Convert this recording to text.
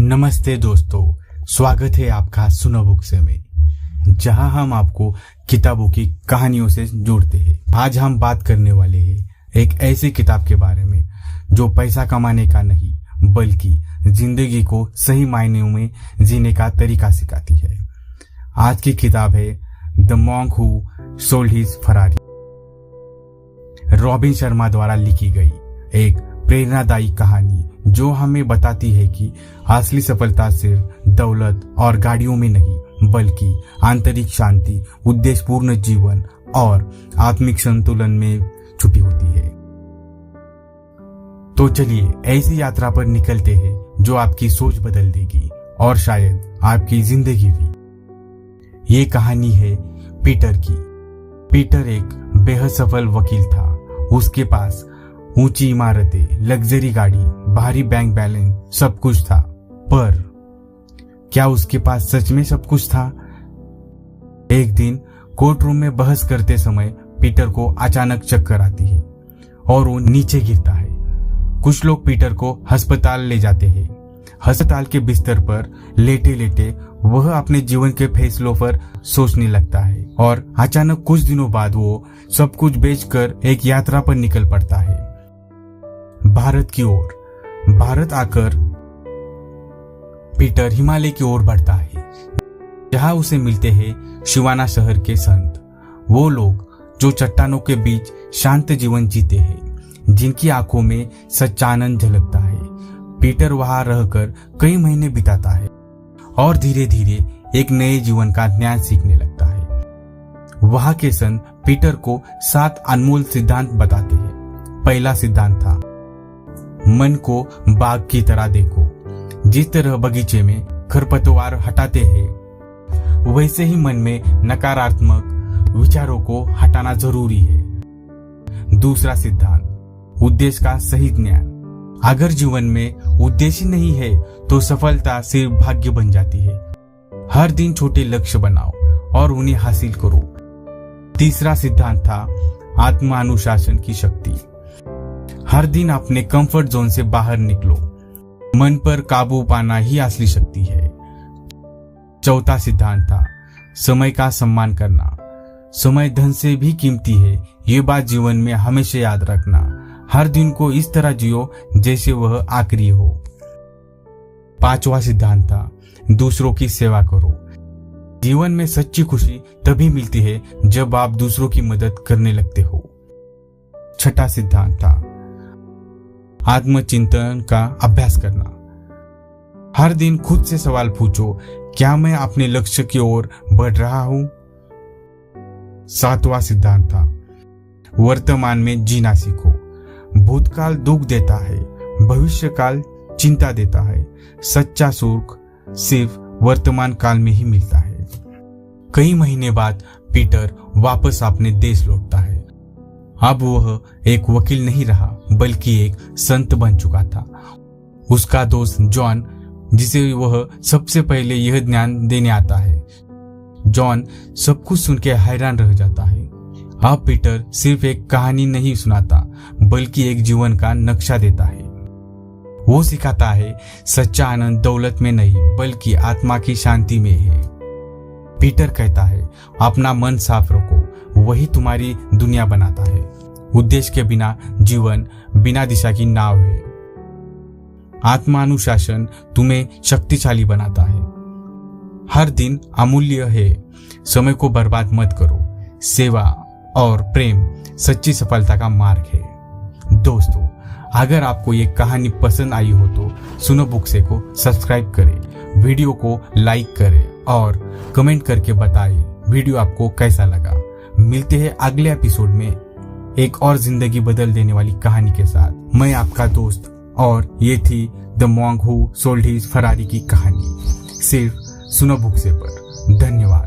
नमस्ते दोस्तों, स्वागत है आपका सुनो बुक से में, जहां हम आपको किताबों की कहानियों से जोड़ते हैं। आज हम बात करने वाले हैं एक ऐसी किताब के बारे में जो पैसा कमाने का नहीं बल्कि जिंदगी को सही मायनों में जीने का तरीका सिखाती है। आज की किताब है the monk who sold his Ferrari, robin Sharma द्वारा लिखी गई एक प्रेरणादायी कहानी जो हमें बताती है कि असली सफलता सिर्फ दौलत और गाड़ियों में नहीं बल्कि आंतरिक शांति, उद्देश्यपूर्ण जीवन और आत्मिक संतुलन में छुपी होती है। तो चलिए ऐसी यात्रा पर निकलते हैं जो आपकी सोच बदल देगी और शायद आपकी जिंदगी भी। ये कहानी है पीटर की। पीटर एक बेहद सफल वकील था। उसके पास ऊंची इमारतें, लग्जरी गाड़ी, भारी बैंक बैलेंस, सब कुछ था। पर क्या उसके पास सच में सब कुछ था? एक दिन कोर्ट रूम में बहस करते समय पीटर को अचानक चक्कर आती है और वो नीचे गिरता है। कुछ लोग पीटर को अस्पताल ले जाते हैं। अस्पताल के बिस्तर पर लेटे लेटे वह अपने जीवन के फैसलों पर सोचने लगता है और अचानक कुछ दिनों बाद वो सब कुछ बेचकर एक यात्रा पर निकल पड़ता है, भारत की ओर। भारत आकर पीटर हिमालय की ओर बढ़ता है, जहां उसे मिलते हैं शिवाना शहर के संत, वो लोग जो चट्टानों के बीच शांत जीवन जीते हैं, जिनकी आंखों में सच्चा आनंद झलकता है। पीटर वहां रहकर कई महीने बिताता है और धीरे धीरे एक नए जीवन का ज्ञान सीखने लगता है। वहां के संत पीटर को 7 अनमोल सिद्धांत बताते हैं। पहला सिद्धांत था, मन को बाग की तरह देखो। जिस तरह बगीचे में खरपतवार हटाते हैं, वैसे ही मन में नकारात्मक विचारों को हटाना जरूरी है। दूसरा सिद्धांत, उद्देश्य का सही ज्ञान। अगर जीवन में उद्देश्य नहीं है तो सफलता सिर्फ भाग्य बन जाती है। हर दिन छोटे लक्ष्य बनाओ और उन्हें हासिल करो। तीसरा सिद्धांत था आत्मानुशासन की शक्ति। हर दिन अपने कंफर्ट जोन से बाहर निकलो। मन पर काबू पाना ही असली शक्ति है। चौथा सिद्धांत था समय का सम्मान करना। समय धन से भी कीमती है, ये बात जीवन में हमेशा याद रखना। हर दिन को इस तरह जियो जैसे वह आखिरी हो। पांचवा सिद्धांत था दूसरों की सेवा करो। जीवन में सच्ची खुशी तभी मिलती है जब आप दूसरों की मदद करने लगते हो। छठा सिद्धांत था आत्मचिंतन का अभ्यास करना। हर दिन खुद से सवाल पूछो, क्या मैं अपने लक्ष्य की ओर बढ़ रहा हूं? सातवां सिद्धांत था वर्तमान में जीना सीखो। भूतकाल दुख देता है, भविष्यकाल चिंता देता है। सच्चा सुख सिर्फ वर्तमान काल में ही मिलता है। कई महीने बाद पीटर वापस अपने देश लौटता है। अब वह एक वकील नहीं रहा बल्कि एक संत बन चुका था। उसका दोस्त जॉन, जिसे वह सबसे पहले यह ज्ञान देने आता है, जॉन सब कुछ सुन के हैरान रह जाता है। अब पीटर सिर्फ एक कहानी नहीं सुनाता बल्कि एक जीवन का नक्शा देता है। वो सिखाता है सच्चा आनंद दौलत में नहीं बल्कि आत्मा की शांति में है। पीटर कहता है अपना मन साफ रखो, वही तुम्हारी दुनिया बनाता है। उद्देश्य के बिना जीवन बिना दिशा की नाव है। आत्मानुशासन तुम्हें शक्तिशाली बनाता है। हर दिन अमूल्य है, समय को बर्बाद मत करो। सेवा और प्रेम सच्ची सफलता का मार्ग है। दोस्तों, अगर आपको ये कहानी पसंद आई हो तो सुनो बुक से को सब्सक्राइब करें, वीडियो को लाइक करें और कमेंट करके बताएं वीडियो आपको कैसा लगा। मिलते हैं अगले एपिसोड में एक और जिंदगी बदल देने वाली कहानी के साथ। मैं आपका दोस्त, और ये थी the monk who sold his Ferrari की कहानी, सिर्फ सुनो बुक से पर। धन्यवाद।